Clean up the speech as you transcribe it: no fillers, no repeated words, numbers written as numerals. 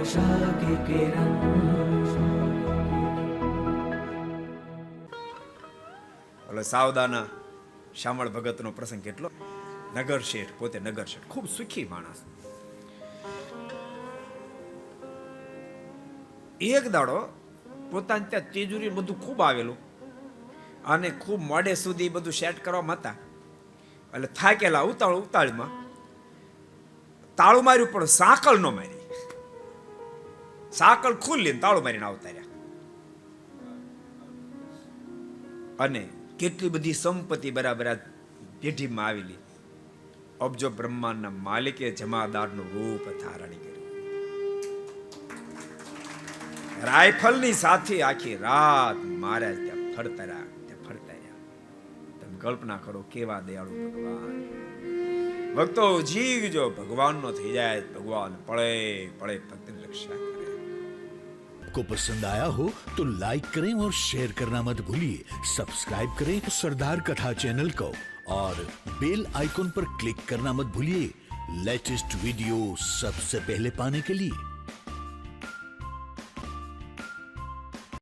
आशा की किरण। એટલે સાવદાના શામળ ભગતનો પ્રસંગ કેટલો. નગર શેઠ, પોતે નગર શેઠ, ખૂબ સુખી માણસ. એક દાડો પોતાની ત્યાં તિજોરી બધું ખૂબ આવેલું અને ખૂબ મોડે સુધી બધું સેટ કરવામાં હતા. એટલે થાકેલા ઉતાળમાં તાળું માર્યું, પણ સાંકળ ન મારી. સાંકળ ખુલ્લી તાળું મારીને આવતા રહ્યા. અને કેટલી બધી સંપત્તિ બરાબર આ પેઢીમાં આવેલી. અબજો બ્રહ્માંડના માલિકે જમાદારનું રૂપ ધારણ કર્યું. રાઇફલની સાથે આખી રાત મારે ત્યાં ફરતા રહ્યા. તમે કલ્પના કરો કેવા દયાળુ ભગવાન. ભક્તો જીવજો ભગવાનનો થઈ જાય, ભગવાન પળે પળે ભક્તની રક્ષા કરે. को पसंद आया हो तो लाइक करें और शेयर करना मत भूलिए. सब्सक्राइब करें सरदार कथा चैनल को और बेल आइकॉन पर क्लिक करना मत भूलिए लेटेस्ट वीडियो सबसे पहले पाने के लिए.